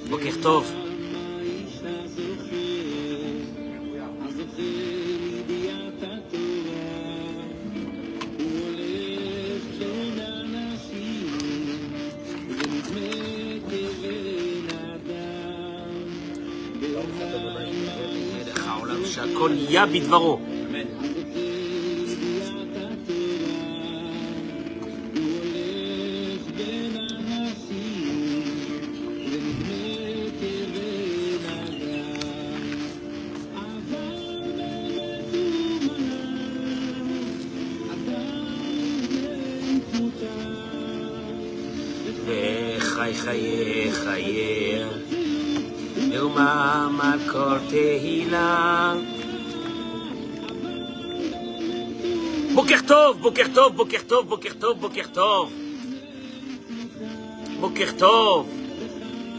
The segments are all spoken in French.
Boker Tov. שהכל נהיה בדברו. וחי חיי חיי יומם על כל תהילה. בוקר טוב, בוקר טוב, בוקר טוב, בוקר טוב, בוקר טוב. בוקר טוב.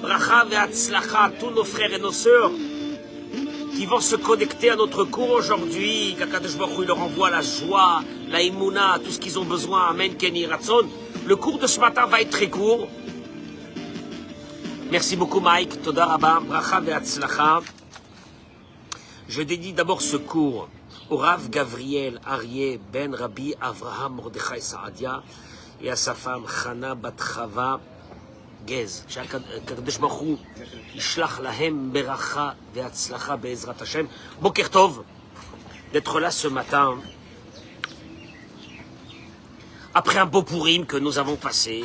ברכה והצלחה, tous nos frères et nos sœurs qui vont se connecter à notre cours aujourd'hui, qu'Akadosh Baruch Hu leur envoie la joie, la émouna, tout ce qu'ils ont besoin. Amen, Kenny Ratson. Le cours de ce matin va être très court. Merci beaucoup Mike, Toda Rabba, Bracha ve'atzlacha. Je dédie d'abord ce cours au Rav Gavriel Aryeh Ben Rabbi Avraham Mordechai Saadia et à sa femme Chana Bat Chava Gez. שהקדוש ברוך הוא ישלח להם ברכה והצלחה בעזרת השם. בוקר טוב d'être là ce matin après un beau Purim que nous avons passé.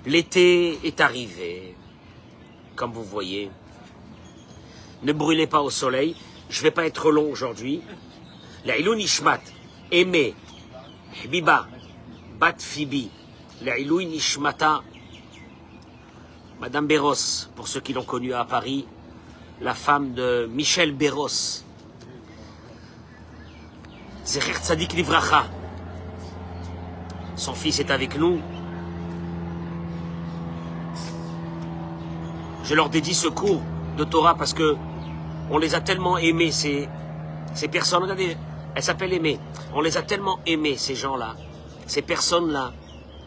L'été est arrivé, comme vous voyez. Ne brûlez pas au soleil. Je ne vais pas être long aujourd'hui. L'Ailou Nishmat, Aimé, Biba, Bat Fibi, l'Ailou Nishmata, Madame Béros, pour ceux qui l'ont connue à Paris, la femme de Michel Béros. Zecher Tzadik Livracha. Son fils est avec nous. Je leur dédie ce cours de Torah parce que on les a tellement aimés, ces personnes. Regardez, elles s'appellent Aimées. On les a tellement aimés, ces gens-là, ces personnes-là.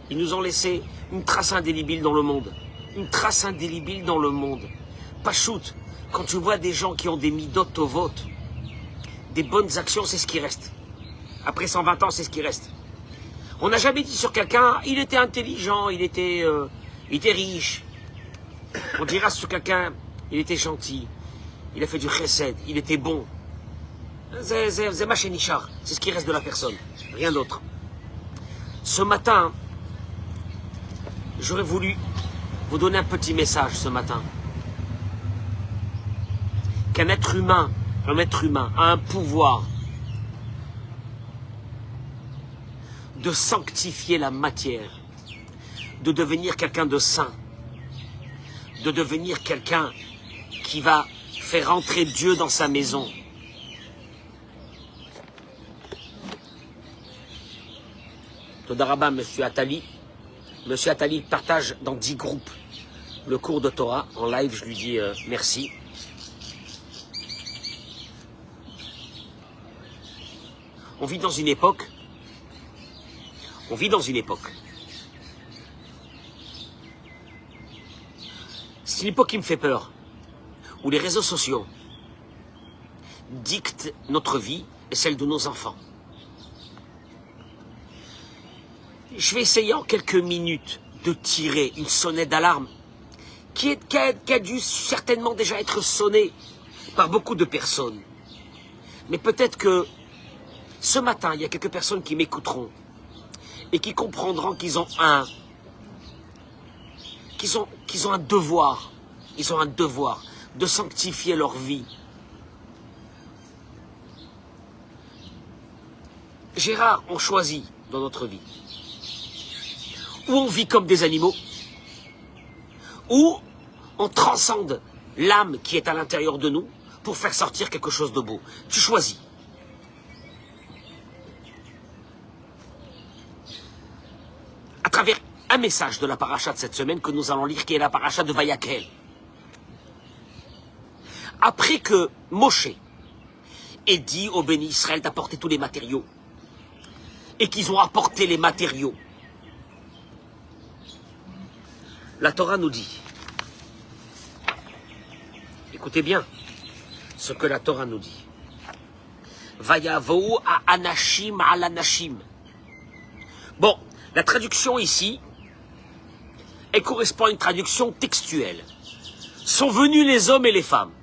Ils nous ont laissé une trace indélébile dans le monde. Une trace indélébile dans le monde. Pachout, quand tu vois des gens qui ont des midot tovot, des bonnes actions, c'est ce qui reste. Après 120 ans, c'est ce qui reste. On n'a jamais dit sur quelqu'un, il était intelligent, il était riche. On dira sur quelqu'un, il était gentil, il a fait du chesed, il était bon. C'est ce qui reste de la personne, rien d'autre. Ce matin, j'aurais voulu vous donner un petit message ce matin. Qu'un être humain, a un pouvoir de sanctifier la matière, de devenir quelqu'un de saint, de devenir quelqu'un qui va faire rentrer Dieu dans sa maison. Todarabah, Monsieur Attali. Monsieur Attali partage dans 10 groupes le cours de Torah. En live, je lui dis merci. On vit dans une époque. C'est une époque qui me fait peur, où les réseaux sociaux dictent notre vie et celle de nos enfants. Je vais essayer en quelques minutes de tirer une sonnette d'alarme qui a dû certainement déjà être sonnée par beaucoup de personnes. Mais peut-être que ce matin, il y a quelques personnes qui m'écouteront et qui comprendront qu'ils ont un devoir. Ils ont un devoir de sanctifier leur vie. Gérard, on choisit dans notre vie. Ou on vit comme des animaux, ou on transcende l'âme qui est à l'intérieur de nous pour faire sortir quelque chose de beau. Tu choisis. À travers un message de la paracha de cette semaine que nous allons lire, qui est la paracha de Vayakhel. Après que Moshe ait dit aux bénis Israël d'apporter tous les matériaux, et qu'ils ont apporté les matériaux, La Torah nous dit, écoutez bien ce que la Torah nous dit. Vayavou à anashim al anashim. Bon, la traduction ici, elle correspond à une traduction textuelle. Sont venus les hommes et les femmes.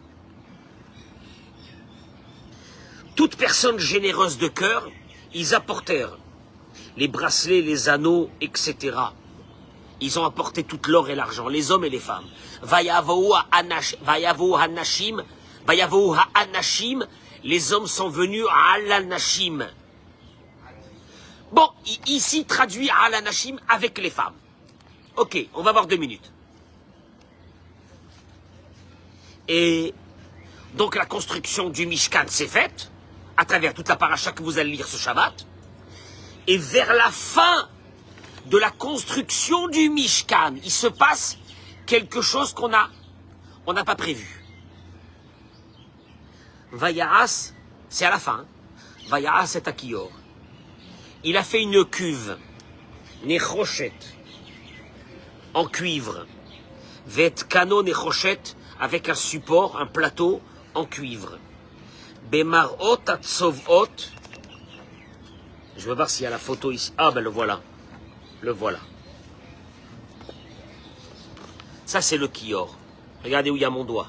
Toute personne généreuse de cœur, ils apportèrent les bracelets, les anneaux, etc. Ils ont apporté tout l'or et l'argent, les hommes et les femmes. Vayavou anashim, les hommes sont venus à al-anashim. Bon, ici traduit à al-anashim avec les femmes. Ok, on va voir 2 minutes. Et donc la construction du Mishkan s'est faite, à travers toute la paracha que vous allez lire ce Shabbat. Et vers la fin de la construction du Mishkan, il se passe quelque chose qu'on n'a pas prévu. Vayaas, c'est à la fin. Vayaas et Akior. Il a fait une cuve, Nechoshet, en cuivre. Vet kano Nechoshet, avec un support, un plateau en cuivre. Bemarot atzovot. Je vais voir s'il y a la photo ici. Ah ben le voilà. Le voilà. Ça c'est le kior. Regardez où il y a mon doigt.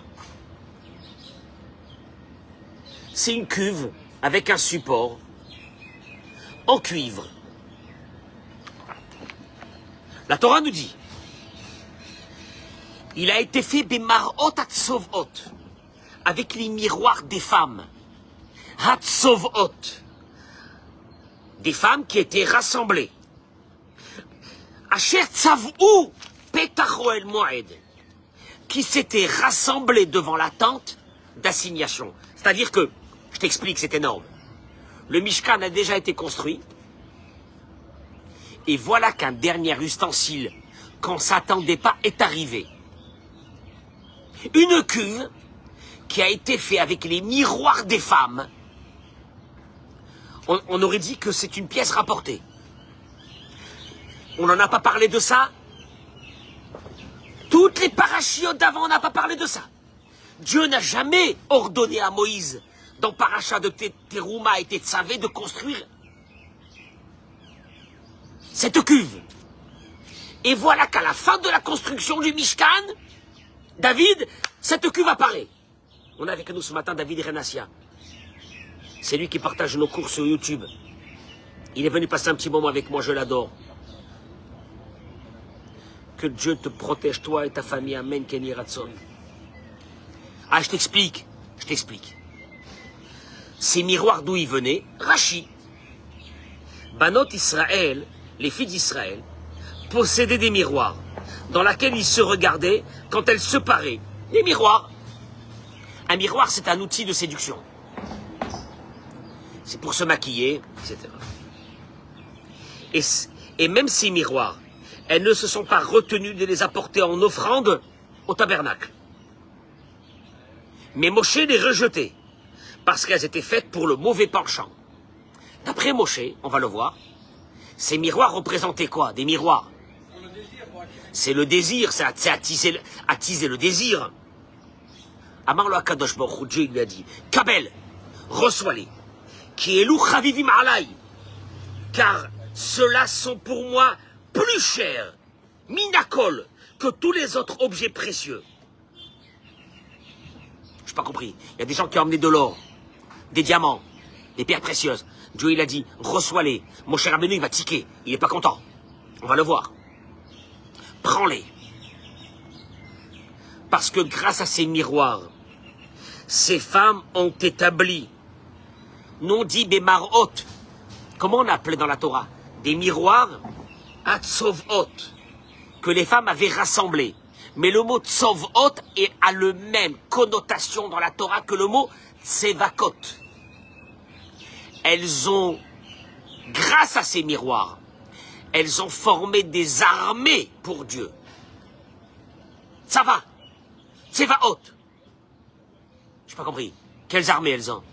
C'est une cuve avec un support en cuivre. La Torah nous dit, il a été fait bemarot atzovot, avec les miroirs des femmes. Hatzovot, des femmes qui étaient rassemblées. Asher tzavou petach oel moed, qui s'étaient rassemblées devant la tente d'assignation. C'est-à-dire que, je t'explique, c'est énorme. Le Mishkan a déjà été construit. Et voilà qu'un dernier ustensile, qu'on ne s'attendait pas, est arrivé. Une cuve qui a été faite avec les miroirs des femmes. On aurait dit que c'est une pièce rapportée. On n'en a pas parlé de ça. Toutes les parachiotes d'avant, on n'a pas parlé de ça. Dieu n'a jamais ordonné à Moïse, dans Paracha de Terouma et Tetzavé, de construire cette cuve. Et voilà qu'à la fin de la construction du Mishkan, David, cette cuve apparaît. On a avec nous ce matin David Renassia. C'est lui qui partage nos cours sur YouTube. Il est venu passer un petit moment avec moi, je l'adore. Que Dieu te protège, toi et ta famille. Amen, Kenny Ratson. Ah, je t'explique. Ces miroirs d'où ils venaient, Rachi. Banot Israël, les filles d'Israël, possédaient des miroirs dans lesquels ils se regardaient quand elles se paraient. Des miroirs. Un miroir, c'est un outil de séduction. C'est pour se maquiller, etc. Et même ces miroirs, elles ne se sont pas retenues de les apporter en offrande au tabernacle. Mais Moshe les rejetait, parce qu'elles étaient faites pour le mauvais penchant. D'après Moshe, on va le voir, ces miroirs représentaient quoi? Des miroirs. C'est le désir, c'est attiser le désir. Amarlo Akadosh Baruch Hu, Dieu lui a dit, Kabel, reçois-les, qui est Chavivim alay, car ceux-là sont pour moi plus chers, minakol, que tous les autres objets précieux. Je n'ai pas compris. Il y a des gens qui ont emmené de l'or, des diamants, des pierres précieuses. Dieu, il a dit, reçois-les. Mon cher Rabbeinu, il va tiquer. Il n'est pas content. On va le voir. Prends-les. Parce que grâce à ces miroirs, ces femmes ont établi, non dit des marot. Comment on appelait dans la Torah? Des miroirs, atzovot, que les femmes avaient rassemblés. Mais le mot tzovot a le même connotation dans la Torah que le mot tsevakot. Elles ont, grâce à ces miroirs, elles ont formé des armées pour Dieu. Tsava, tsevaot. Je n'ai pas compris. Quelles armées elles ont?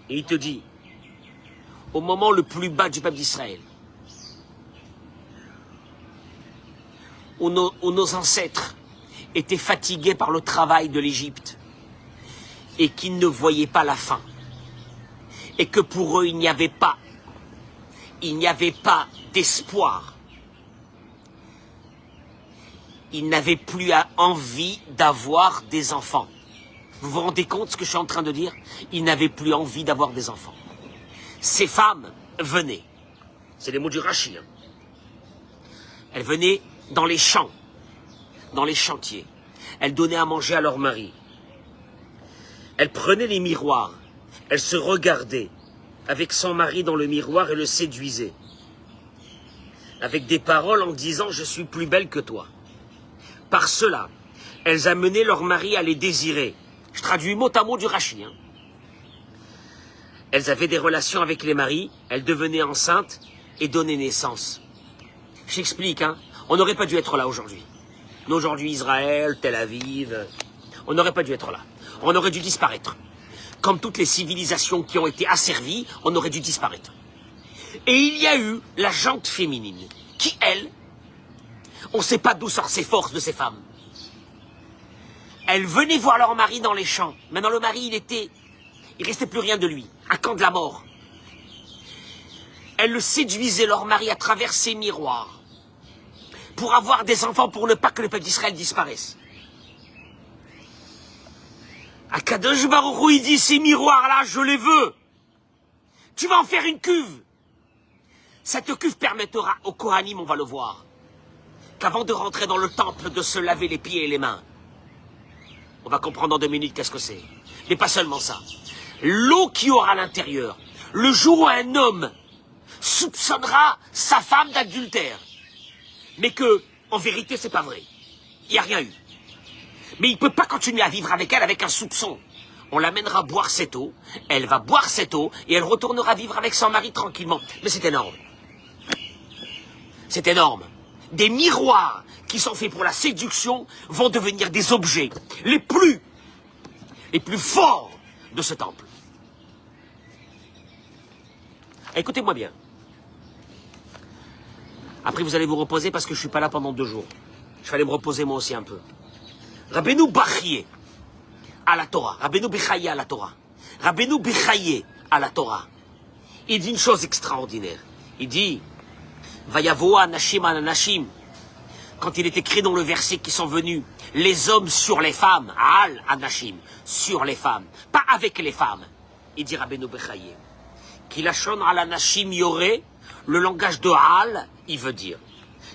Et il te dit, au moment le plus bas du peuple d'Israël, où nos ancêtres étaient fatigués par le travail de l'Égypte et qu'ils ne voyaient pas la fin. Et que pour eux, il n'y avait pas d'espoir. Ils n'avaient plus envie d'avoir des enfants. Vous vous rendez compte de ce que je suis en train de dire? Ils n'avaient plus envie d'avoir des enfants. Ces femmes venaient, c'est les mots du Rashi, hein. Elles venaient dans les champs, dans les chantiers. Elles donnaient à manger à leur mari. Elles prenaient les miroirs. Elles se regardaient avec son mari dans le miroir et le séduisaient. Avec des paroles en disant « Je suis plus belle que toi ». Par cela, elles amenaient leur mari à les désirer. Je traduis mot à mot du Rashi, hein. Elles avaient des relations avec les maris, elles devenaient enceintes et donnaient naissance. J'explique, hein. On n'aurait pas dû être là aujourd'hui. Aujourd'hui, Israël, Tel Aviv, on n'aurait pas dû être là. On aurait dû disparaître. Comme toutes les civilisations qui ont été asservies, on aurait dû disparaître. Et il y a eu la gente féminine, qui, elle, on ne sait pas d'où sortent ces forces de ces femmes. Elles venaient voir leur mari dans les champs. Maintenant, le mari, il restait plus rien de lui, un camp de la mort. Elles le séduisaient, leur mari, à travers ses miroirs, pour avoir des enfants, pour ne pas que le peuple d'Israël disparaisse. Akadosh Baruch Hu, il dit, ces miroirs-là, je les veux. Tu vas en faire une cuve. Cette cuve permettra aux Kohanim, on va le voir, qu'avant de rentrer dans le temple, de se laver les pieds et les mains. On va comprendre dans 2 minutes qu'est-ce que c'est. Mais pas seulement ça. L'eau qui aura à l'intérieur, le jour où un homme soupçonnera sa femme d'adultère, mais que, en vérité, c'est pas vrai. Il n'y a rien eu. Mais il ne peut pas continuer à vivre avec elle avec un soupçon. On l'amènera boire cette eau, elle va boire cette eau, et elle retournera vivre avec son mari tranquillement. Mais c'est énorme. C'est énorme. Des miroirs qui sont faits pour la séduction vont devenir des objets les plus forts de ce temple. Écoutez-moi bien. Après, vous allez vous reposer parce que je ne suis pas là pendant 2 jours. Je vais aller me reposer moi aussi un peu. Rabbeinu Bachye à la Torah. Rabbeinu Bechaye à la Torah. Rabbeinu Bechaye à la Torah. Il dit une chose extraordinaire. Il dit Vayavo anashim anashim. Quand il est écrit dans le verset qui sont venus, les hommes sur les femmes, al anashim, sur les femmes, pas avec les femmes. Il dit Rabbeinu Bechaye. Kilachon al anashim yoré, le langage de al, il veut dire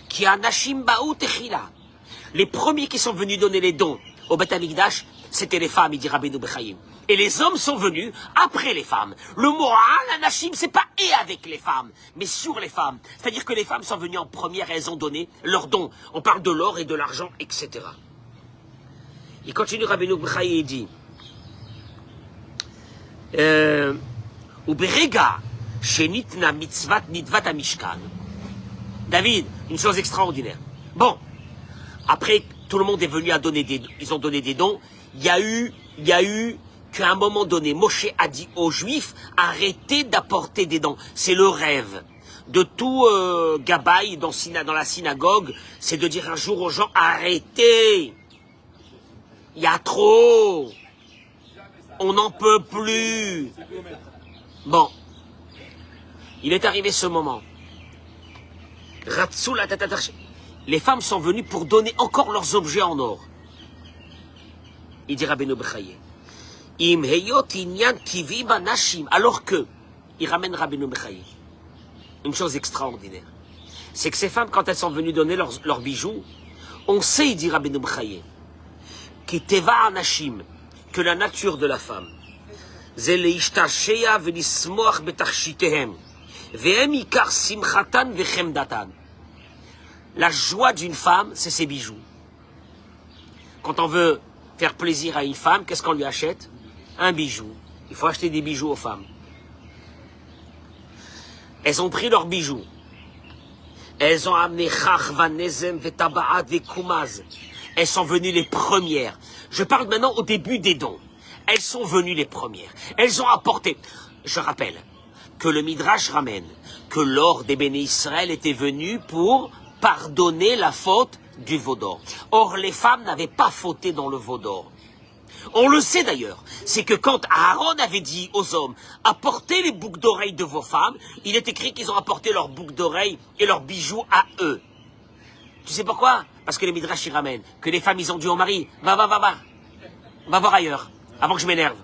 Ki anashim ba'u techila. Les premiers qui sont venus donner les dons au Beth Amikdash, c'était les femmes, il dit Rabbeinu Bechaye. Et les hommes sont venus après les femmes. Le mot al anashim, c'est pas et avec les femmes, mais sur les femmes. C'est-à-dire que les femmes sont venues en première et elles ont donné leurs dons. On parle de l'or et de l'argent, etc. Il continue, Rabbeinu Bechaye, il dit Uberega shenitna mitzvat nidvat amishkan. David, une chose extraordinaire. Bon, après, tout le monde est venu à donner ils ont donné des dons. Il y a eu qu'à un moment donné, Moshe a dit aux Juifs, arrêtez d'apporter des dons. C'est le rêve de tout Gabaï dans la synagogue, c'est de dire un jour aux gens, arrêtez. Il y a trop. On n'en peut plus. Bon. Il est arrivé ce moment. Les femmes sont venues pour donner encore leurs objets en or. Il dit Rabbeinu Bechaye. Alors que, il ramène Rabbeinu Bechaye. Une chose extraordinaire. C'est que ces femmes, quand elles sont venues donner leurs bijoux, on sait, il dit Rabbeinu Bechaye, que la nature de la femme, la joie d'une femme, c'est ses bijoux. Quand on veut faire plaisir à une femme, qu'est-ce qu'on lui achète? Un bijou. Il faut acheter des bijoux aux femmes. Elles ont pris leurs bijoux. Elles ont amené Chachva, Nezem, Vetabaat, Vekumaz. Elles sont venues les premières. Je parle maintenant au début des dons. Elles sont venues les premières. Elles ont apporté. Je rappelle que le Midrash ramène que l'or des béné Israël était venu pour pardonner la faute du veau d'or. Or, les femmes n'avaient pas fauté dans le veau d'or. On le sait d'ailleurs, c'est que quand Aaron avait dit aux hommes « Apportez les boucles d'oreilles de vos femmes », il est écrit qu'ils ont apporté leurs boucles d'oreilles et leurs bijoux à eux. Tu sais pourquoi? Parce que les Midrash y ramènent, que les femmes ils ont dit au mari « Va voir ailleurs, avant que je m'énerve.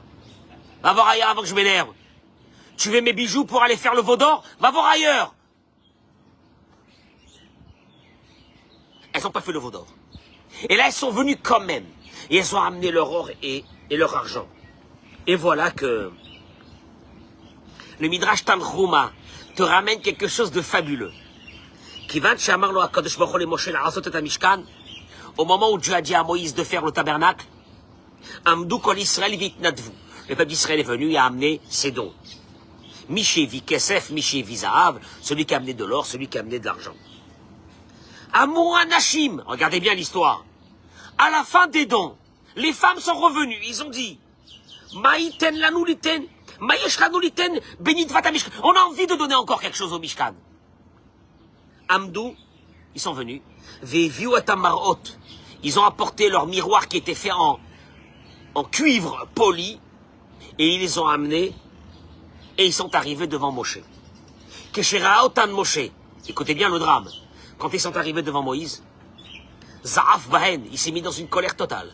Va voir ailleurs avant que je m'énerve. Tu veux mes bijoux pour aller faire le veau d'or? Va voir ailleurs. » Elles n'ont pas fait le veau d'or. Et là, elles sont venues quand même. Et elles ont amené leur or et leur argent. Et voilà que le Midrash Tanchuma te ramène quelque chose de fabuleux. Au moment où Dieu a dit à Moïse de faire le tabernacle, le peuple d'Israël est venu et a amené ses dons. Mishévi Kesef, Mishévi Zahav, celui qui a amené de l'or, celui qui a amené de l'argent. Amou Anashim, regardez bien l'histoire. À la fin des dons, les femmes sont revenues, ils ont dit Maïten lanuliten, Maïesh lanuliten, bénit vata Mishkan. On a envie de donner encore quelque chose au Mishkan. Amdou, ils sont venus. Veviu atamarot, ils ont apporté leur miroir qui était fait en cuivre poli, et ils les ont amenés, et ils sont arrivés devant Moshe. Keshera otan Moshe, écoutez bien le drame. Quand ils sont arrivés devant Moïse, Zaaf Bahen, il s'est mis dans une colère totale.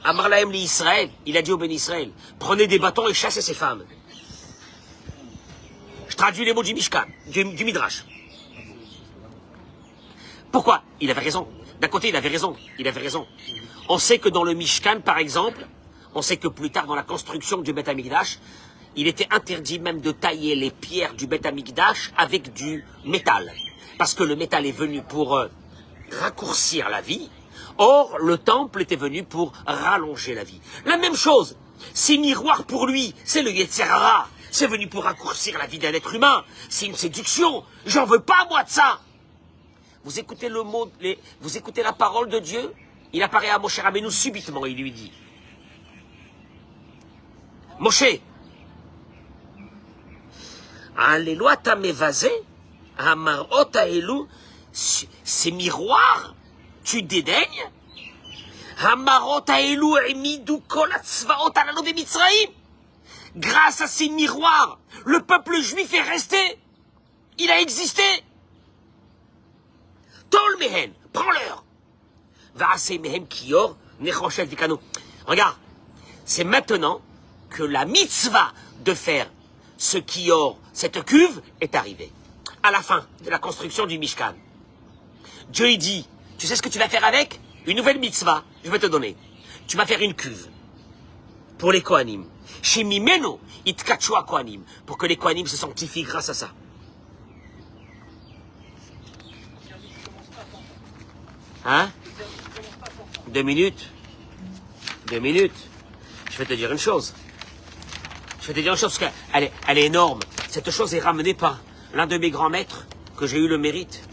Amar lahem li Israël, il a dit au béni Israël, prenez des bâtons et chassez ces femmes. Je traduis les mots du Mishkan, du Midrash. Pourquoi? Il avait raison. D'un côté, il avait raison. On sait que dans le Mishkan, par exemple, on sait que plus tard, dans la construction du Beth Amikdash, il était interdit même de tailler les pierres du Beth Amikdash avec du métal. Parce que le métal est venu pour raccourcir la vie. Or, le temple était venu pour rallonger la vie. La même chose, ces miroirs pour lui, c'est le Yetzer Hara. C'est venu pour raccourcir la vie d'un être humain. C'est une séduction. J'en veux pas, moi, de ça. Vous écoutez le mot, vous écoutez la parole de Dieu, il apparaît à Moshe Rabbeinu subitement, il lui dit Moshe, Alléluia ta mévasé, Amarot Aelu, ces miroirs, tu dédaignes Amarot Aelu emidu kol atzvaot alanu bemitzraim. Grâce à ces miroirs, le peuple juif est resté, il a existé. Tol mehen, prends-leur. Vaasei mehem kior, nechoshet vikano. Regarde, c'est maintenant que la mitzvah de faire ce kior, cette cuve, est arrivée. À la fin de la construction du Mishkan. Dieu il dit, tu sais ce que tu vas faire avec? Une nouvelle mitzvah, je vais te donner. Tu vas faire une cuve pour les Kohanim. Chez Mimeno, itkachua Kohanim, pour que les Kohanim se sanctifient grâce à ça. Hein? 2 minutes. 2 minutes. Je vais te dire une chose. Parce qu'elle est énorme. Cette chose est ramenée par l'un de mes grands maîtres, que j'ai eu le mérite.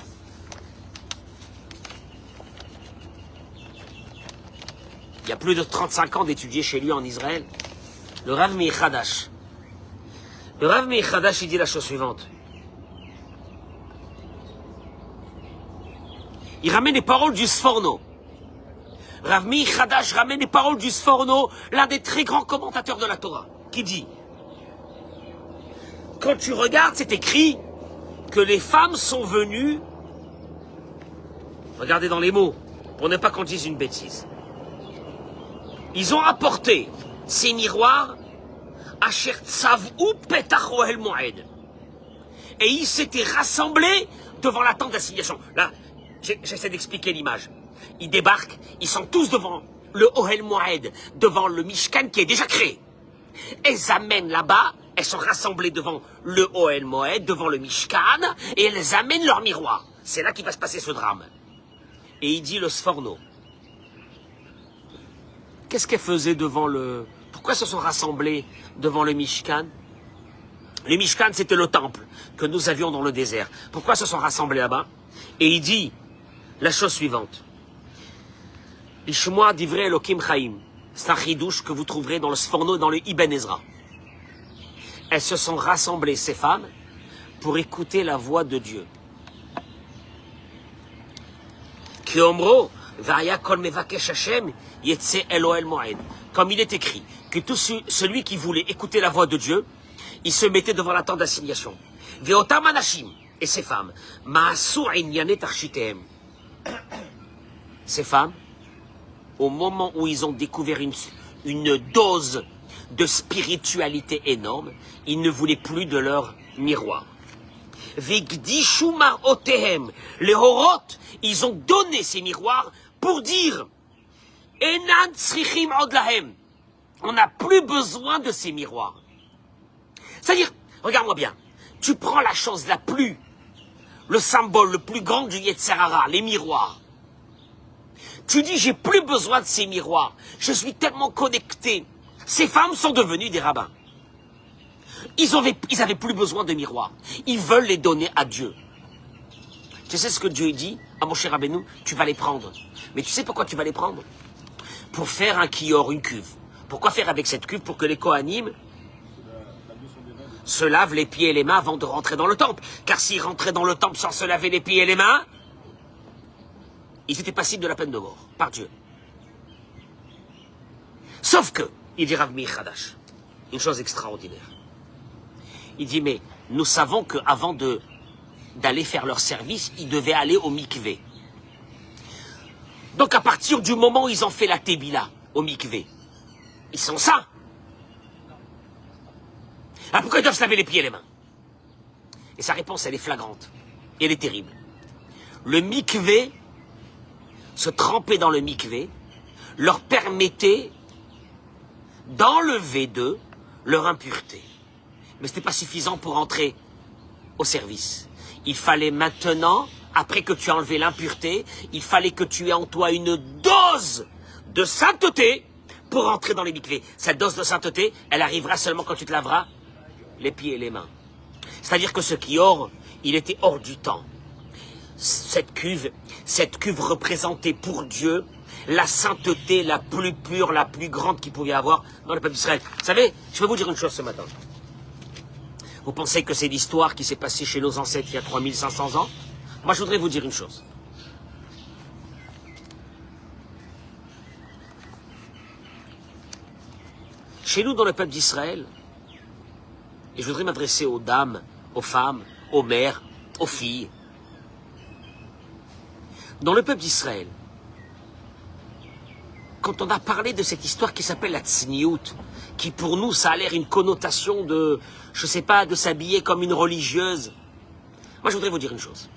Il y a plus de 35 ans d'étudier chez lui en Israël. Le Rav Meir Hadash. Le Rav Meir Hadash, il dit la chose suivante. Il ramène les paroles du Sforno. Rav Meir Hadash ramène les paroles du Sforno, l'un des très grands commentateurs de la Torah, qui dit, quand tu regardes, c'est écrit que les femmes sont venues, regardez dans les mots, pour ne pas qu'on dise une bêtise, ils ont apporté ces miroirs, Asher Tzav'u Petach Ohel Moed, et ils s'étaient rassemblés devant la tente d'assignation. Là, j'essaie d'expliquer l'image. Ils débarquent, ils sont tous devant le Ohel Moed, devant le Mishkan qui est déjà créé. Elles amènent là-bas, elles sont rassemblées devant le Ohel Moed, devant le Mishkan, et elles amènent leur miroir. C'est là qu'il va se passer ce drame. Et il dit le Sforno. Qu'est-ce qu'elles faisaient devant le... Pourquoi elles se sont rassemblées devant le Mishkan? Le Mishkan, c'était le temple que nous avions dans le désert. Pourquoi elles se sont rassemblées là-bas? Et il dit la chose suivante. Lishmoa divrei Elokim Chaim. C'est un chidouche que vous trouverez dans le Sforno et dans le Ibn Ezra. Elles se sont rassemblées, ces femmes, pour écouter la voix de Dieu. Ki omro, va'aya kol mevakesh Hashem, yetze Elohel moed. Comme il est écrit, que tout celui qui voulait écouter la voix de Dieu, il se mettait devant la tente d'assignation. Ve'otam anashim, et ces femmes, ma'asu inyanet architehem. Ces femmes, au moment où ils ont découvert une dose de spiritualité énorme, ils ne voulaient plus de leur miroir. Vegdishu mar'otehem, les horotes, ils ont donné ces miroirs pour dire Enan tzrichim od lahem. On n'a plus besoin de ces miroirs. C'est-à-dire, regarde-moi bien, tu prends la chose la plus, le symbole le plus grand du Yetzer Hara, les miroirs. Tu dis, j'ai plus besoin de ces miroirs, je suis tellement connecté. Ces femmes sont devenues des rabbins. Ils avaient plus besoin de miroirs. Ils veulent les donner à Dieu. Tu sais ce que Dieu dit à Moshe Rabbeinu? Tu vas les prendre. Mais tu sais pourquoi tu vas les prendre? Pour faire un kior, une cuve. Pourquoi faire avec cette cuve? Pour que les Kohanim se lavent les pieds et les mains avant de rentrer dans le temple. Car s'ils rentraient dans le temple sans se laver les pieds et les mains, ils étaient passibles de la peine de mort, par Dieu. Sauf que, il dit Rav Meir Hadash, une chose extraordinaire. Il dit, mais nous savons qu'avant d'aller faire leur service, ils devaient aller au mikvé. Donc à partir du moment où ils ont fait la tébila au mikvé, ils sont sains. Alors pourquoi ils doivent se laver les pieds et les mains? Et sa réponse, elle est flagrante. Et elle est terrible. Le mikvé, se tremper dans le mikvé, leur permettait d'enlever d'eux leur impureté. Mais ce n'était pas suffisant pour entrer au service. Il fallait maintenant, après que tu as enlevé l'impureté, il fallait que tu aies en toi une dose de sainteté pour entrer dans les mikvés. Cette dose de sainteté, elle arrivera seulement quand tu te laveras les pieds et les mains. C'est-à-dire que ce qui hors, il était hors du temps. Cette cuve représentait pour Dieu la sainteté la plus pure, la plus grande qu'il pouvait y avoir dans le peuple d'Israël. Vous savez, je vais vous dire une chose ce matin. Vous pensez que c'est l'histoire qui s'est passée chez nos ancêtres il y a 3500 ans? Moi, je voudrais vous dire une chose. Chez nous, dans le peuple d'Israël, et je voudrais m'adresser aux dames, aux femmes, aux mères, aux filles. Dans le peuple d'Israël, quand on a parlé de cette histoire qui s'appelle la tsniout, qui pour nous, ça a l'air une connotation de, je sais pas, de s'habiller comme une religieuse. Moi, je voudrais vous dire une chose.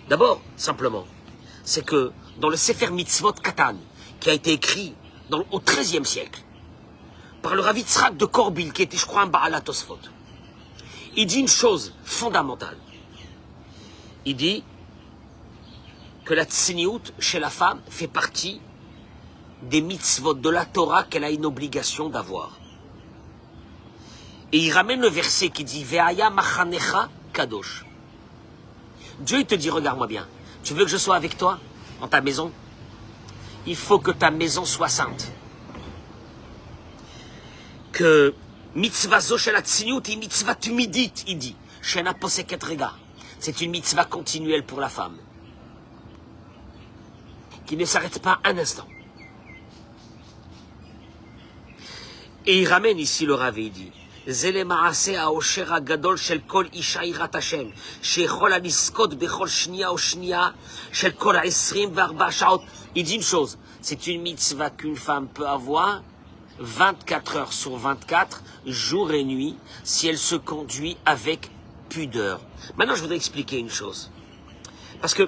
D'abord, simplement, c'est que dans le Sefer Mitzvot Katan, qui a été écrit au XIIIe siècle, par le Rav Yitzhak de Korbil, qui était, je crois, un Baal Tosfot, il dit une chose fondamentale. Il dit que la tsniout, chez la femme, fait partie des mitzvot de la Torah qu'elle a une obligation d'avoir. Et il ramène le verset qui dit Ve'aya machanecha kadosh. Dieu il te dit, regarde-moi bien, tu veux que je sois avec toi dans ta maison? Il faut que ta maison soit sainte. Que mitzvah zo shel hatzniut et mitzvah tumidit, il dit. Shena poseket rega. C'est une mitzvah continuelle pour la femme. Qui ne s'arrête pas un instant. Et il ramène ici le Rav, il dit Zele ma'aseh ha'osher ha'gadol shel kol isha yirat Hashem sheyechol ha'liskot bechol shnia o shnia shel kol ha'esrim ve'arba sha'ot. Il dit une chose, c'est une mitzvah qu'une femme peut avoir 24 heures sur 24, jour et nuit, si elle se conduit avec pudeur. Maintenant, je voudrais expliquer une chose. Parce que,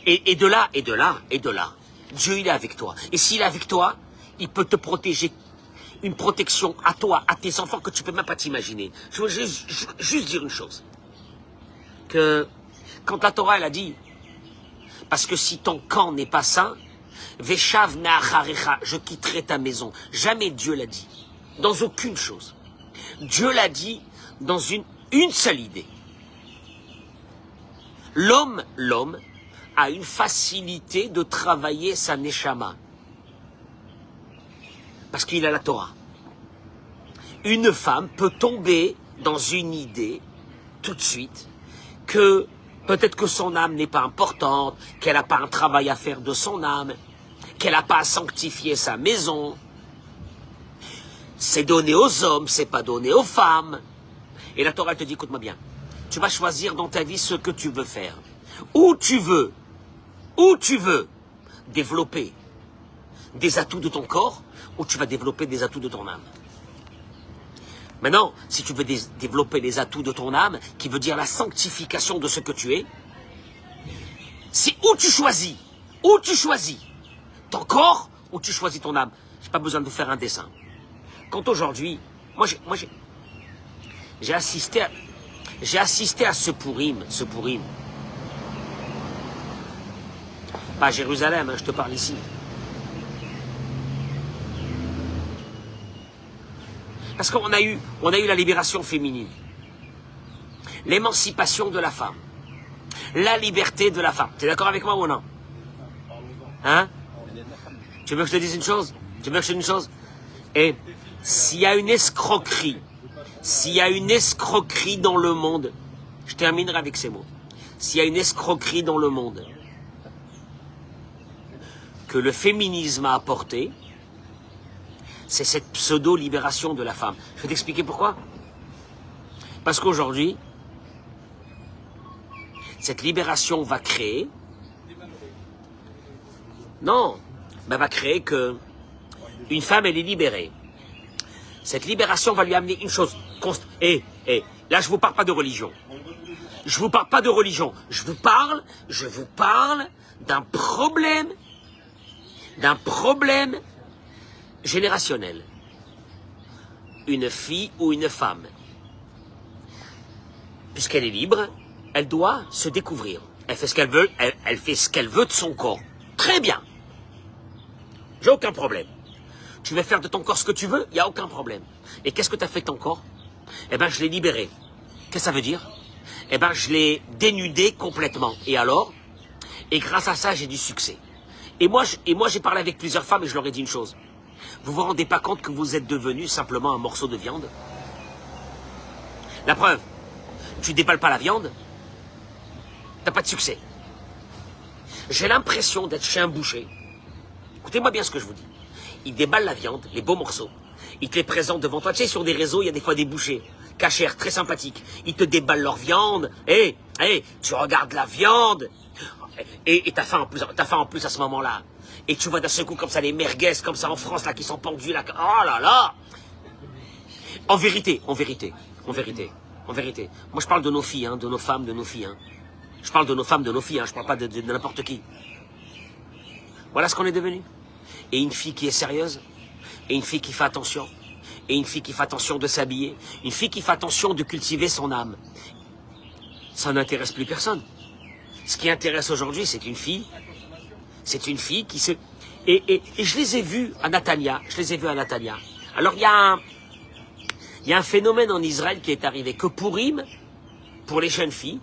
et de là, Dieu il est avec toi. Et s'il est avec toi, il peut te protéger. Une protection à toi, à tes enfants que tu ne peux même pas t'imaginer. Je veux juste dire une chose. Que quand la Torah elle a dit, parce que si ton camp n'est pas sain, Veshav na'acharecha, je quitterai ta maison. Jamais Dieu l'a dit. Dans aucune chose. Dieu l'a dit dans une seule idée. L'homme a une facilité de travailler sa neshama. Parce qu'il a la Torah. Une femme peut tomber dans une idée, tout de suite, que Peut-être que son âme n'est pas importante, qu'elle n'a pas un travail à faire de son âme, qu'elle n'a pas à sanctifier sa maison. C'est donné aux hommes, c'est pas donné aux femmes. Et la Torah te dit, écoute-moi bien, tu vas choisir dans ta vie ce que tu veux faire. Où tu veux développer des atouts de ton corps, ou tu vas développer des atouts de ton âme. Maintenant, si tu veux développer les atouts de ton âme, qui veut dire la sanctification de ce que tu es, c'est où tu choisis ton corps, ou tu choisis ton âme. J'ai pas besoin de faire un dessin. Quand aujourd'hui, moi j'ai assisté à ce Pourim. Pas à Jérusalem, hein, je te parle ici. Parce qu'on a eu la libération féminine, l'émancipation de la femme, la liberté de la femme. Tu es d'accord avec moi ou non? Hein? Tu veux que je te dise une chose? Et s'il y a une escroquerie dans le monde, je terminerai avec ces mots. S'il y a une escroquerie dans le monde que le féminisme a apporté, c'est cette pseudo-libération de la femme. Je vais t'expliquer pourquoi. Parce qu'aujourd'hui, cette libération va créer... Non, va créer que une femme, elle est libérée. Cette libération va lui amener une chose. Et là, je vous parle pas de religion. Je vous parle d'un problème générationnel. Une fille ou une femme, puisqu'elle est libre, elle doit se découvrir. Elle fait ce qu'elle veut, elle fait ce qu'elle veut de son corps. Très bien. J'ai aucun problème. Tu veux faire de ton corps ce que tu veux, il n'y a aucun problème. Et qu'est-ce que tu as fait de ton corps? Eh bien, je l'ai libéré. Qu'est-ce que ça veut dire? Eh bien, je l'ai dénudé complètement. Et alors? Et grâce à ça, j'ai du succès. Et moi, j'ai parlé avec plusieurs femmes et je leur ai dit une chose. Vous vous rendez pas compte que vous êtes devenu simplement un morceau de viande? La preuve, tu déballes pas la viande, t'as pas de succès. J'ai l'impression d'être chez un boucher. Écoutez-moi bien ce que je vous dis. Il déballe la viande, les beaux morceaux. Il te les présente devant toi. Tu sais, sur des réseaux, il y a des fois des bouchers cachers, très sympathiques. Ils te déballent leur viande. Tu regardes la viande. Et t'as faim en plus à ce moment-là. Et tu vois d'un seul coup comme ça les merguez comme ça en France là qui sont pendus là. Oh là là. En vérité. Moi je parle de nos filles, hein, de nos femmes, de nos filles. Hein. Je parle de nos femmes, de nos filles. Hein. Je parle pas de n'importe qui. Voilà ce qu'on est devenu. Et une fille qui est sérieuse. Et une fille qui fait attention. Et une fille qui fait attention de s'habiller. Une fille qui fait attention de cultiver son âme. Ça n'intéresse plus personne. Ce qui intéresse aujourd'hui, c'est une fille. C'est une fille qui se... Et je les ai vus à Natania. Alors, il y a un phénomène en Israël qui est arrivé. Que Pourim, pour les jeunes filles,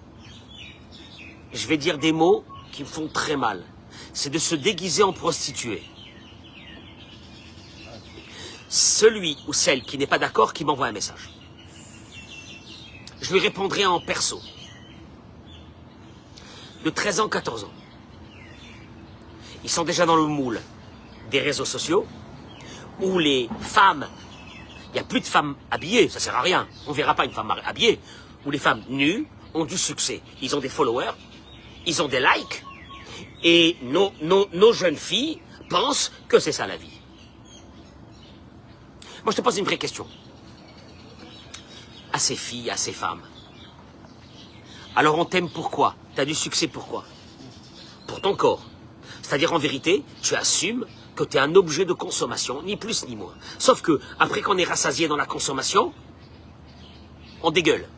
je vais dire des mots qui me font très mal. C'est de se déguiser en prostituée. Celui ou celle qui n'est pas d'accord, qui m'envoie un message. Je lui répondrai en perso. De 13 ans, 14 ans. Ils sont déjà dans le moule des réseaux sociaux où les femmes, il n'y a plus de femmes habillées, ça sert à rien, on ne verra pas une femme habillée, où les femmes nues ont du succès. Ils ont des followers, ils ont des likes, et nos jeunes filles pensent que c'est ça la vie. Moi je te pose une vraie question. À ces filles, à ces femmes. Alors on t'aime pourquoi? Tu as du succès pourquoi? Pour ton corps. C'est-à-dire, en vérité, tu assumes que tu es un objet de consommation, ni plus ni moins. Sauf que, après qu'on est rassasié dans la consommation, on dégueule.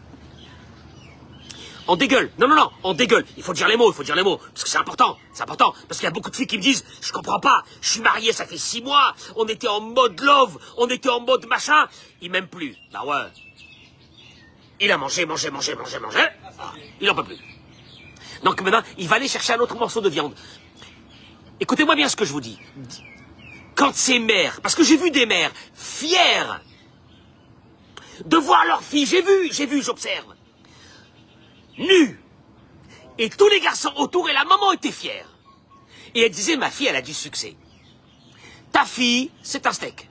On dégueule. Non, on dégueule. Il faut dire les mots, parce que c'est important. Parce qu'il y a beaucoup de filles qui me disent, je comprends pas, je suis marié, ça fait 6 mois, on était en mode love, on était en mode machin, il m'aime plus. Bah ouais. Il a mangé. Ah, il en peut plus. Donc maintenant, il va aller chercher un autre morceau de viande. Écoutez-moi bien ce que je vous dis. Quand ces mères, parce que j'ai vu des mères fières de voir leurs filles, j'ai vu, j'observe, nues, Et tous les garçons autour, et la maman était fière. Et elle disait, ma fille, elle a du succès. Ta fille, c'est un steak.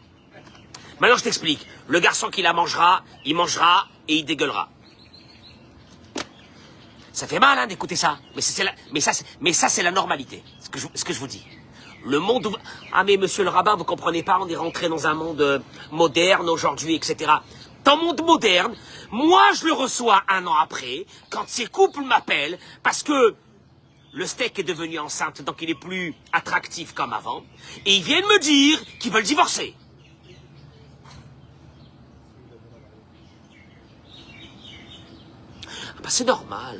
Maintenant, je t'explique. Le garçon qui la mangera, il mangera et il dégueulera. Ça fait mal, hein, d'écouter ça. Mais ça, c'est la normalité. Ce que je vous dis. Le monde... Ah, mais monsieur le rabbin, vous comprenez pas, on est rentré dans un monde moderne aujourd'hui, etc. Dans le monde moderne, moi, je le reçois 1 an après, quand ces couples m'appellent, parce que le steak est devenu enceinte, donc il est plus attractif comme avant, et ils viennent me dire qu'ils veulent divorcer. Ah bah, c'est normal.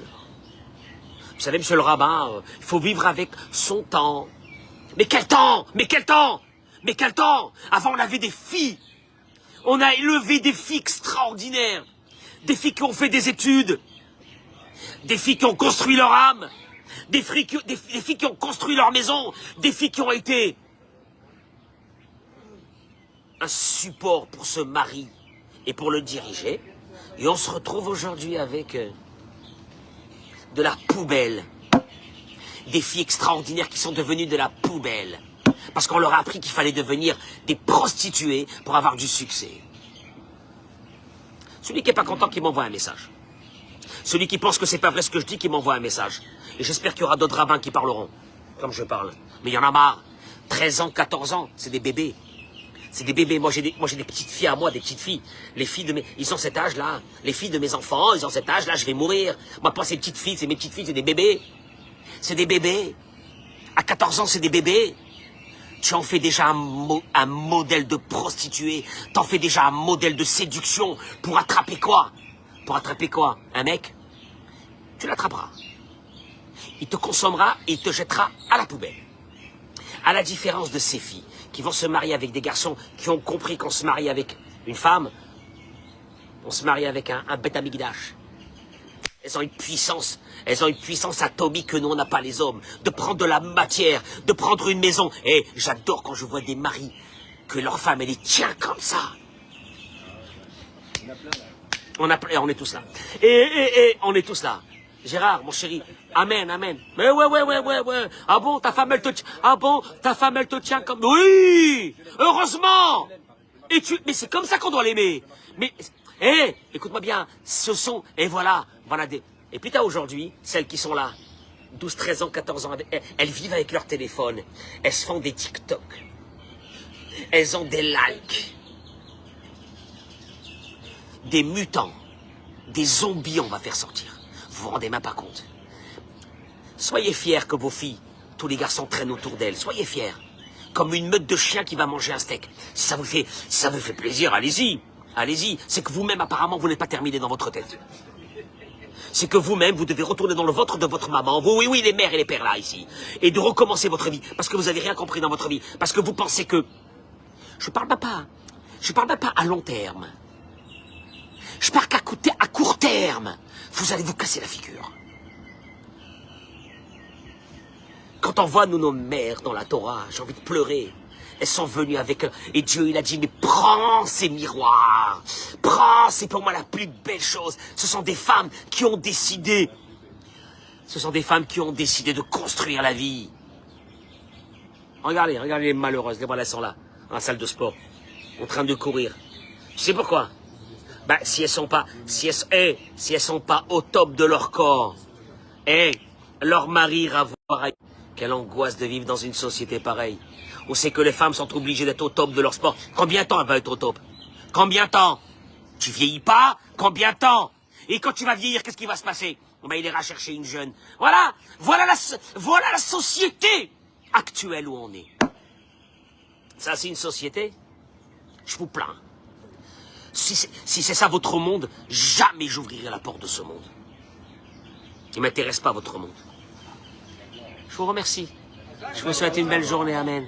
Vous savez, monsieur le rabbin, il faut vivre avec son temps. Mais quel temps? Mais quel temps? Mais quel temps? Avant, on avait des filles. On a élevé des filles extraordinaires. Des filles qui ont fait des études. Des filles qui ont construit leur âme. Des filles qui ont construit leur maison. Des filles qui ont été un support pour ce mari et pour le diriger. Et on se retrouve aujourd'hui avec de la poubelle. Des filles extraordinaires qui sont devenues de la poubelle. Parce qu'on leur a appris qu'il fallait devenir des prostituées pour avoir du succès. Celui qui n'est pas content, qui m'envoie un message. Celui qui pense que c'est pas vrai ce que je dis, qui m'envoie un message. Et j'espère qu'il y aura d'autres rabbins qui parleront, comme je parle. Mais il y en a marre. 13 ans, 14 ans, c'est des bébés. C'est des bébés. Moi, j'ai des petites filles à moi, des petites filles. Les filles de mes... Ils ont cet âge-là. Les filles de mes enfants, ils ont cet âge-là, je vais mourir. Moi, pas ces petites filles, c'est mes petites filles, c'est des bébés. C'est des bébés. À 14 ans, c'est des bébés. Tu en fais déjà un modèle de prostituée. T'en fais déjà un modèle de séduction. Pour attraper quoi? Pour attraper quoi? Un mec? Tu l'attraperas. Il te consommera et il te jettera à la poubelle. À la différence de ces filles qui vont se marier avec des garçons qui ont compris qu'on se marie avec une femme, on se marie avec un bêta migdash. Elles ont une puissance atomique que nous, on n'a pas les hommes. De prendre de la matière, de prendre une maison. Et j'adore quand je vois des maris, que leur femme, elle les tient comme ça. On est tous là. Et on est tous là. Gérard, mon chéri, amen, amen. Mais ouais. Ah bon, ta femme, elle te tient. Ah bon, ta femme, elle te tient comme... Oui, heureusement. Mais c'est comme ça qu'on doit l'aimer. Mais... écoute-moi bien, ce sont, et voilà des... Et puis t'as aujourd'hui, celles qui sont là, 12, 13 ans, 14 ans, elles vivent avec leur téléphone, elles se font des TikTok, elles ont des likes, des mutants, des zombies on va faire sortir. Vous vous rendez même pas compte. Soyez fiers que vos filles, tous les garçons traînent autour d'elles, soyez fiers. Comme une meute de chiens qui va manger un steak. Si ça vous fait plaisir, allez-y. Allez-y, c'est que vous-même, apparemment, vous n'êtes pas terminé dans votre tête. C'est que vous-même, vous devez retourner dans le ventre de votre maman, oui, les mères et les pères là, ici, et de recommencer votre vie, parce que vous n'avez rien compris dans votre vie, parce que vous pensez que... Je parle même pas à long terme. Je parle qu'à court terme, vous allez vous casser la figure. Quand on voit, nous, nos mères dans la Torah, j'ai envie de pleurer. Elles sont venues avec... Et Dieu, il a dit, mais prends ces miroirs. Prends, c'est pour moi la plus belle chose. Ce sont des femmes qui ont décidé. Ce sont des femmes qui ont décidé de construire la vie. Regardez les malheureuses. Les voilà, elles sont là, dans la salle de sport, en train de courir. Tu sais pourquoi? Ben, si elles sont pas au top de leur corps, leur mari ira voir. Quelle angoisse de vivre dans une société pareille. On sait que les femmes sont obligées d'être au top de leur sport. Combien de temps elles vont être au top? Combien de temps? Tu vieillis pas? Combien de temps? Et quand tu vas vieillir, qu'est-ce qui va se passer? Ben, il ira chercher une jeune. Voilà la société actuelle où on est. Ça, c'est une société? Je vous plains. Si c'est ça votre monde, jamais j'ouvrirai la porte de ce monde. Il ne m'intéresse pas votre monde. Je vous remercie. Je vous souhaite une belle journée. Amen.